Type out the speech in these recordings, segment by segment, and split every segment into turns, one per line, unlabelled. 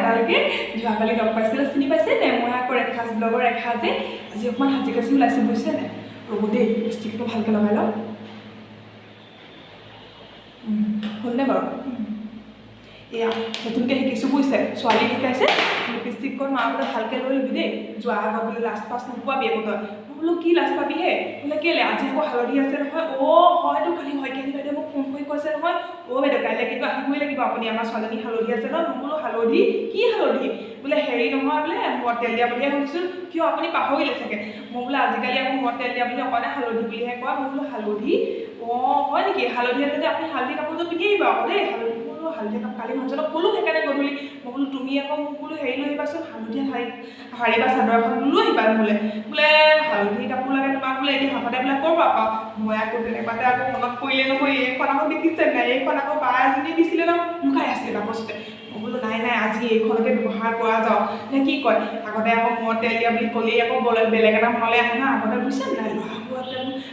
আপোনালোকে যোৱাকালি লগ পাইছিলে চিনি পাইছে নে মই আকৌ ৰেখাজ ব্লগৰ ৰেখা যে আজি অকণমান সাজি কাচি ওলাইছে বুজিছে নে ৰ'ব দেই লিপষ্টিকটো ভালকৈ লগাই লওঁ হ'লনে বাৰু এয়া নতুনকৈ শিকিছোঁ বুজিছে ছোৱালী শিকাইছে লিপষ্টিকখন মাহঁতে ভালকৈ লৈ ল'বি দেই যোৱা আগত বোলে লাষ্ট পাছ নোপোৱাবি একো তই মই বোলো কি লাজ পাবিহে বোলে কেলৈ আজি আকৌ হালধি আছে নহয় হয়তো কালি শইকীয়ানী বাইদেৱে মোক ফোন কৰি কৈছে নহয় বাইদেউ কাইলৈ কিন্তু আহিবই লাগিব আপুনি আমাৰ ছোৱালীজনী হালধি আছে ন মই বোলো হালধি কি হালধি বোলে হেৰি নহয় বোলে মূৰত তেল দিয়া বুলিহে শুনিছোঁ কিয় আপুনি পাহৰিলে চাগে মই বোলে আজিকালি আকৌ মূৰত তেল দিয়া বুলি অকণে হালধি বুলিহে কয় মই বোলো হালধি হয় নেকি হালধি আছে আপুনি হালধি কাপোৰযোৰ পিন্ধি আহিব আকৌ দেই হালধি বোলো হালধীয়া কাপোৰ কালি মানুহজনক ক'লোঁ সেইকাৰণে গধূলি মই বোলো তুমি আকৌ মোক বোলো হেৰি লৈ আহিবাচোন হালধীয়া শাৰী বা চাদৰ এখন লৈ আহিবা বোলে হালধি কাপোৰ লাগে তোমাক বোলে এতিয়া হঠাতে বোলে ক'ৰ পৰা পাওঁ মই আকৌ তেনেকুৱাতে আকৌ মনত পৰিলে নহয় এইখন আকৌ দেখিছে নাই এইখন আকৌ বা এজনী দিছিলে ন লুকাই আছিলে বাকচতে মই বোলো নাই আজি এইখনকে ব্যৱহাৰ কৰা যাওঁ নে কি কয় আগতে আকৌ মূৰত তেল দিয়া বুলি ক'লেই আকৌ বেলেগ এটা মনলৈ আহে না আগতে বুজিছে নাই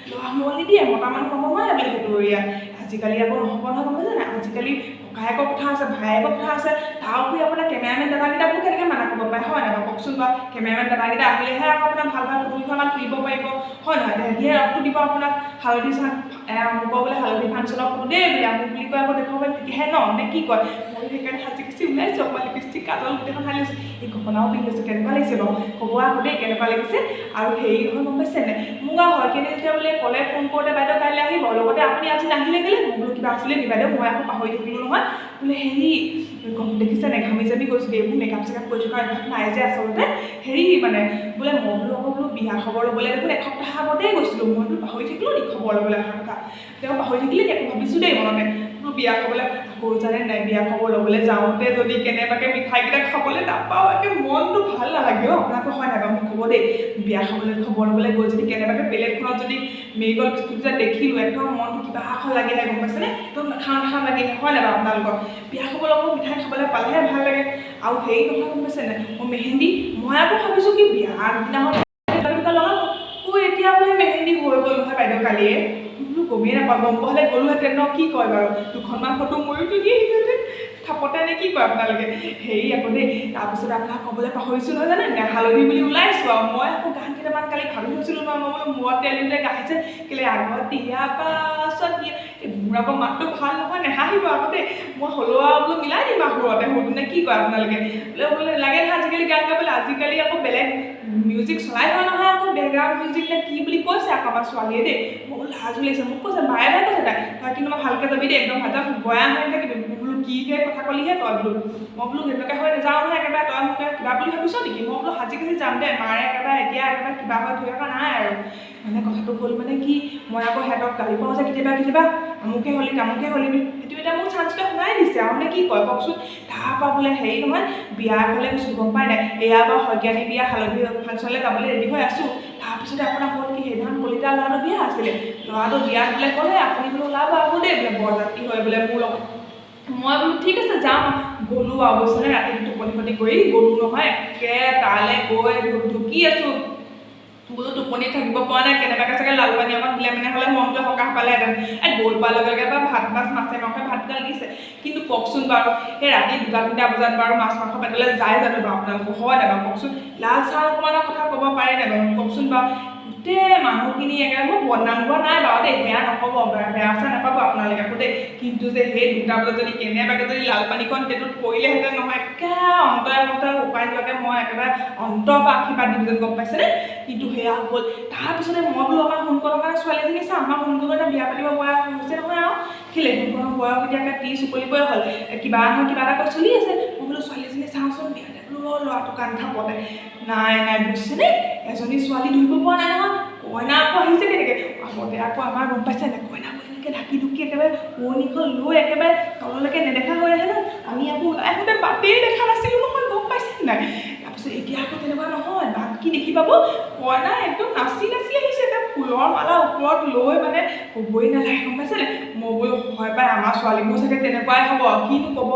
ল'ৰা মূৰত নিদিয়ে মতা মানুহ ক'ব নোৱাৰে বোলে সেইটো ইয়াত আজিকালি আকৌ নহ'ব নহয় গম পাইছে নাই আজিকালি ককায়েকৰ কথা আছে ভায়েকৰ কথা আছে তাৰ উপৰি আপোনাৰ কেমেৰামেন দাদাকেইটাকো কেনেকৈ মানা কৰিব পাৰে হয় নাই বাৰু কওকচোন বাৰু কেমেৰামেন দাদাকেইটা আহিলেহে আকৌ আপোনাৰ ভাল পুৰুষমান তুলিব পাৰিব হয় নহয় তেহেঁতিহে ৰসটো দিব আপোনাক হালধি মোক বোলে হালধি ফাংচনৰ ফটো দেই বোলে মোক বুলি কয় আকৌ দেখুৱাব তেতিয়াহে ন নে কি কয় মই সেইকাৰণে সাজি কাচি ওলাইছোঁ অকণমান লিপষ্টিক কাজল গোটেইখন সাজি লৈছোঁ এই গহনাও পিন্ধি লৈছোঁ কেনেকুৱা লাগিছে বাৰু ক'ব আকৌ দেই কেনেকুৱা লাগিছে আৰু হেৰি নহয় গম পাইছে নাই মোক আৰু হয়কেনে যেতিয়া বোলে ক'লে ফোন কৰোঁতে বাইদেউ কাইলৈ আহিব লগতে আপুনি আজি নাহিলে গ'লে মই বোলো কিবা আছিলে নি বাইদেউ মই আকৌ পাহৰি থাকিলোঁ নহয় বোলে হেৰি দেখিছে নাই ঘামি যাবি গৈছোঁ এইবোৰ মেকআপ চেকআপ কৰি থকা অভ্যাস নাই যে আচলতে হেৰি মানে বোলে মই বোলো বিয়া খবৰ ল'বলৈ দেখোন এসপ্তাহ আগতেই গৈছিলোঁ মই বোলো পাহৰি থাকিলোঁ নি খবৰ ল'বলৈ অহা কথা তেওঁ পাহৰি থাকিলে নি আকৌ ভাবিছোঁ দেই মনতে বোলো বিয়া খবলৈ আকৌ জানে নাই বিয়া খবৰ ল'বলৈ যাওঁতে যদি কেনেবাকৈ মিঠাইকেইটা খাবলৈ নাপাওঁ একে মনটো ভাল নালাগে আপোনাকো হয় নাই বাৰু মোক ক'ব দেই বিয়া খাবলৈ খবৰ ল'বলৈ গৈ যদি কেনেবাকৈ প্লেটখনত যদি মেৰিগল বিস্কুট যে দেখিলোঁ একদম মনটো কিবা এখন লাগিলে গম পাইছেনে একদম নাখাওঁ লাগে হয় নাই বাৰু আপোনালোকৰ বিয়া খবৰ লগত মিঠাই খাবলৈ পালেহে ভাল লাগে আৰু হেৰি নহয় গম পাইছে নাই মেহেন্দি মই আকৌ ভাবিছোঁ কি বিয়া আগদিনাখন লগাব এতিয়া বোলে মেহেন্দি হৈ গ'ল নহয় বাইদেউ কালিয়ে বোলো গমেই নাপাওঁ গম পোৱা হ'লে গ'লোহেঁতেন ন কি কয় বাৰু দুখনমান ফটো ময়ো তুলি আহিলোহেঁতেন থাপতে নে কি কয় আপোনালোকে হেৰি আকৌ দেই তাৰপিছত আপোনাক ক'বলৈ পাহৰিছোঁ নহয় জানে নে হালধি বুলি ওলাইছোঁ আৰু মই আকৌ গান কেইটামান কালি ভাবি থৈছিলোঁ নহয় মই বোলো মূৰত তেল দিওঁতে গাইছে কেলে আগত দিয়া পাছত দিয়া মোৰ আকৌ মাতটো ভাল নহয় নেহাঁহিব আকৌ দেই মই হ'লেও আৰু বোলো মিলাই দিম আৰু সৰুতে নে কি কয় আপোনালোকে বোলে লাগে নহয় আজিকালি গান গাবলৈ আজিকালি আকৌ বেলেগ মিউজিক চলাই নহয় আকৌ বেকগ্ৰাউণ্ড মিউজিক নে কি বুলি কৈছে আকৌ আমাৰ ছোৱালীয়ে দেই মোক লাজ লাগিছে মোক কৈছে বাৰে কৈছে তাই কিন্তু মই ভালকৈ যাবি দেই একদম হাজাৰ গয়া হৈ থাকিবি বোলো কিহে কথা ক'লিহে তই বোলো মই বোলো তেনেকৈ হৈ নাযাওঁ নহয় একেবাৰে তই মোক কিবা বুলি ভাবিছ নেকি মই বোলো সাজি কাচি যাম দে মাৰে একেবাৰে এতিয়া একেবাৰে কিবা হৈ থৈ থকা নাই আৰু মানে কথাটো হ'ল মানে কি মই আকৌ সিহঁতক গালি পাওঁ যে কেতিয়াবা আমুকে হ'লি তামুকে হ'লিবি সেইটো এতিয়া মোক চান্সটো শুনাই দিছে আৰু মানে কি কয় কওকচোন তাৰপৰা বোলে হেৰি নহয় বিয়া হ'লে গৈছোঁ গম পাই নাই এয়া বাৰু শইকীয়ানী বিয়া হালধি ফাংচনলৈ যাবলৈ ৰেডি হৈ আছোঁ তাৰপিছতে আপোনাৰ হ'ল কি সেইদিনাখন কলিতা ল'ৰাটো বিয়া আছিলে ল'ৰাটো বিয়াত বোলে ক'লে আপুনি বোলে ওলাব আকৌ দেই বোলে বৰযাত্ৰী হয় বোলে মোৰ লগত মই বোলো ঠিক আছে যাম গ'লোঁ আৰু অৱশ্যে ৰাতি টোপনি খতি কৰি গ'লোঁ নহয় একে তালৈ গৈ ঢুকি আছোঁ বোলো টোপনি থাকিব পৰা নাই কেনেবাকৈ চাগে লাল পানী অকণ দিলে মানে হ'লে মনটো সকাহ পালেহেঁতেন গৈ পোৱাৰ লগে লগে বাৰু ভাত মাছ মাছে মাংসে ভাতগাল দিছে কিন্তু কওকচোন বাৰু সেই ৰাতি 2-3 বজাত বাৰু মাছ মাংস পেটলৈ যায় জানো বাৰু আপোনালোকৰ হয় নাই বাৰু কওকচোন লাল চাহ অকণমানৰ কথা ক'ব পাৰে নাই বাৰু কওকচোন বাৰু গোটেই মানুহখিনি একেবাৰে মই বদনাম গোৱা নাই বাৰু দেই বেয়া নক'ব বেয়া চেয়া নাপাব আপোনালোকে আকৌ দেই কিন্তু যে সেই 2টা বজাত যদি কেনেবাকৈ যদি লাল পানীখন পেটত পৰিলেহেঁতেন নহয় একেবাৰে অন্তৰে উপায় যোৱাকৈ মই একেবাৰে অন্তৰ পৰা আশীৰ্বাদ দিম যেন গম পাইছেনে কিন্তু সেয়া হ'ল তাৰপিছতে মই বোলো আমাৰ সোনকণৰ কাৰণে ছোৱালীজনী চাওঁ আমাৰ সোনকণৰ এটা বিয়া পাতিব বয়স হৈছে নহয় আৰু কেলে সোনকণৰ বয়স এতিয়াকৈ 30 উকলিবই হ'ল কিবা নহয় কিবা এটা কৰি চলি আছে মই বোলো ছোৱালীজনী চাওঁচোন বিয়াতে বোলো ল'ৰাটো কান থাপতে নাই বুজিছেনে এজনী ছোৱালী ধৰিব পৰা নাই নহয় কইনা আকৌ আহিছে কেনেকৈ আগতে আকৌ আমাৰ গম পাইছে নাই কইনা এনেকৈ ঢাকি ঢুকি একেবাৰে পুৰণিখন লৈ একেবাৰে তললৈকে নেদেখা হৈ আহে ন আমি আকৌ ওলাই আহোঁতে বাটেই দেখা নাছিলোঁ নহয় গম পাইছে নাই তাৰপিছত এতিয়া আকৌ তেনেকুৱা নহয় বাট কি দেখি পাব কইনা একদম নাচি আহিছে একদম ফুলৰ মালা ওপৰত লৈ মানে ক'বই নালাগে গম পাইছেনে মই বোলো হয় পাই আমাৰ ছোৱালীবোৰ চাগে তেনেকুৱাই হ'ব কিনো ক'ব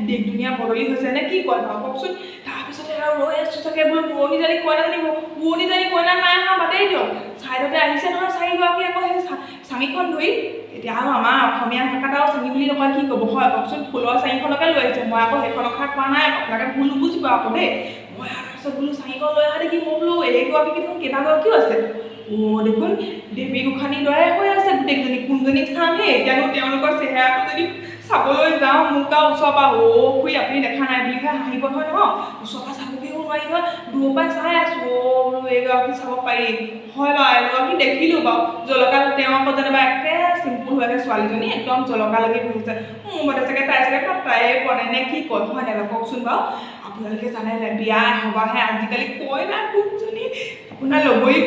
দেশ দুনীয়া বদলি হৈছে নে কি কয় বাৰু কওকচোন তাৰপিছতে আৰু ৰৈ আছোঁ চাগে বোলো পুৰণি জানি কইনা জানিব পুৰণি জানি কইনা নাই অহা বাদেই দিয়ক ছাইডতে আহিছে নহয় চাৰিগৰাকী আকৌ সেই চাঙিখন ধৰি এতিয়া আৰু আমাৰ অসমীয়া ভাষাত আৰু চাঙি বুলি নকয় কি ক'ব হয় কওকচোন ফুলৰ চাঙিখনকে লৈ আহিছে মই আকৌ সেইখন কথা কোৱা নাই আপোনালোকে ভুল নুবুজিব আকৌ দেই মই তাৰপিছত বোলো চাঙিখন লৈ অহা দেখি মই বোলো এইগৰাকী দেখোন কেইবাগৰাকীও আছে দেখোন দেৱী গোসাঁনীৰ দৰে হৈ আছে গোটেইকেইজনী কোনজনীক চামহে এতিয়ানো তেওঁলোকৰ চেহেৰাটো যদি চাবলৈ যাওঁ মোক আৰু ওচৰৰ পৰা খুৰী আপুনি দেখা নাই বুলিহে হাঁহিব হয় নহয় ওচৰৰ পৰা চাবগৈও নোৱাৰি নহয় দূৰৰ পৰাই চাই আছোঁ বোলো এইগৰাকী চাব পাৰি হয় বাৰু এগৰাকী দেখিলোঁ বাৰু জলকা তেওঁ আকৌ যেনিবা একে চিম্পুল হৈ আছে ছোৱালীজনী একদম জলকা লাগি বহিছে মোৰ মতে চাগে তাই চাগে পাত্তাই পোৱা নাই নে কি কয় হয় নাই বাৰু কওকচোন বাৰু আপোনালোকে জানে নাই বিয়া সবাহে আজিকালি কইনা কোনজনী আপোনাৰ লগৰী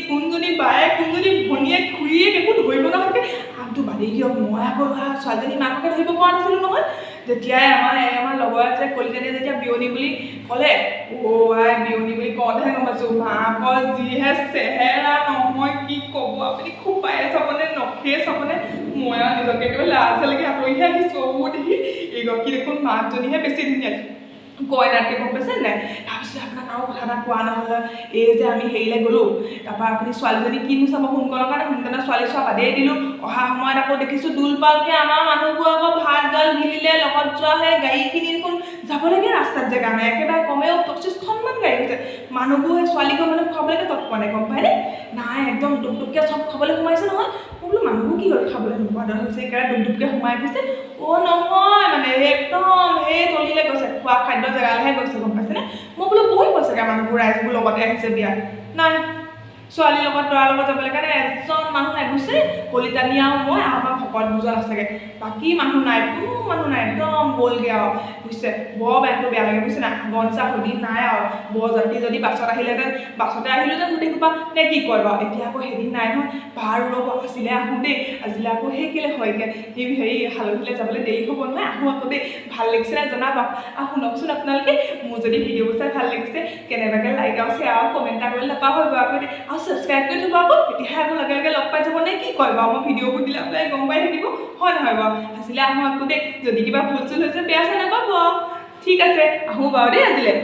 কোনজনী বায়েক কোনজনী ভনীয়েক খুৰীয়েক একো ধৰিব নহয় আমটো বাদেই দিয়ক মই আকৌ ছোৱালীজনী মাককে ধৰিব পৰা নাছিলোঁ নহয় যেতিয়াই আমাৰ লগৰ আছে কলিতানীয়ে যেতিয়া বিয়নী বুলি ক'লে আই বিয়নী বুলি কওঁতেহে গম পাইছোঁ মাকৰ যিহে চেহেৰা নহয় কি ক'ব আপুনি খুব পায়ে চাবনে নখে চাবনে মই আৰু নিজকে একেবাৰে লাজ লাগি আঁতৰিহে আহিছোঁ দেখি এইগৰাকী দেখোন মাকজনীহে বেছি ধুনীয়া কইনাতকৈ গম পাইছে নাই তাৰপিছত আপোনাক আৰু কথা এটা কোৱা নহ'লে এই যে আমি হেৰিলৈ গ'লোঁ তাৰপৰা আপুনি ছোৱালীজনী কিনো চাব সোনকালৰ কাৰণে সোনকালে ছোৱালী চোৱা বাদেই দিলোঁ অহা সময়ত আকৌ দেখিছোঁ দোলপালকৈ আমাৰ মানুহবোৰ আকৌ ভাত গাল গিলিলে লগত যোৱা সেই গাড়ীখিনি দেখোন যাব লাগে ৰাস্তাত জেগা নাই একেবাৰে কমেও 25খনমান গাড়ী হৈছে মানুহবোৰ সেই ছোৱালীক মানে খুৱাবলৈকে তৎপোৱা নাই গম পায়নে নাই একদম টুকটুককৈ চব খাবলৈ সোমাইছে নহয় মই বোলো মানুহবোৰ কি হ'ল খাবলৈ নোপোৱা দৰে হৈছে একেবাৰে টুকটুককৈ সোমাই গৈছে নহয় মানে একদম সেই তলিলৈ গৈছে খোৱা খাদ্য জেগালৈহে গৈছে গম পাইছেনে মই বোলো বহি গৈছেগৈ মানুহবোৰ ৰাইজবোৰ লগতে আহিছে বিয়া নাই ছোৱালীৰ লগত দৰাৰ লগত যাবলৈ কাৰণে এজন মানুহ নাই বুজিছে কলিতানী আৰু মই আমাৰ ভকত দুজন আছেগৈ বাকী মানুহ নাই কোনো মানুহ নাই একদম গ'লগৈ আৰু বুজিছে বৰ বেংকটো বেয়া লাগে বুজিছে না গঞ্চা সুধি নাই আৰু বৰযাত্ৰী যদি বাছত আহিলেহেঁতেন বাছতে আহিলোহেঁতেন গোটেই সোপা নে কি কয় বাৰু এতিয়া আকৌ সেইদিন নাই নহয় বাৰু ৰ'ব আছিলে আহোঁ দেই আজিলৈ আকৌ সেই কেলৈ হয়গৈ হেৰি হালধিলৈ যাবলৈ দেৰি হ'ব নহয় আহোঁ আকৌ দেই ভাল লাগিছে নাই জনাব আৰু শুনকচোন আপোনালোকে মোৰ যদি ভিডিঅ'বোৰ চাই ভাল লাগিছে কেনেবাকৈ লাইক আৰু শ্বেয়াৰ আৰু কমেণ্ট এটা কৰি নাপাহৰিব আকৌ দেই আৰু ছাবস্ক্ৰাইব কৰি থ'ব আকৌ তেতিয়াহে আকৌ লগে লগে লগ পাই যাব নে কি কয় বাৰু মই ভিডিঅ'বোৰ দিলে আপোনালোকে গম পাই থাকিব হয় নহয় বাৰু আজিলৈ আহোঁ আকৌ দেই যদি কিবা ভুল চুল হৈছে বেয়া চাই নাপাব ঠিক আছে আহোঁ বাৰু দেই আজিলৈ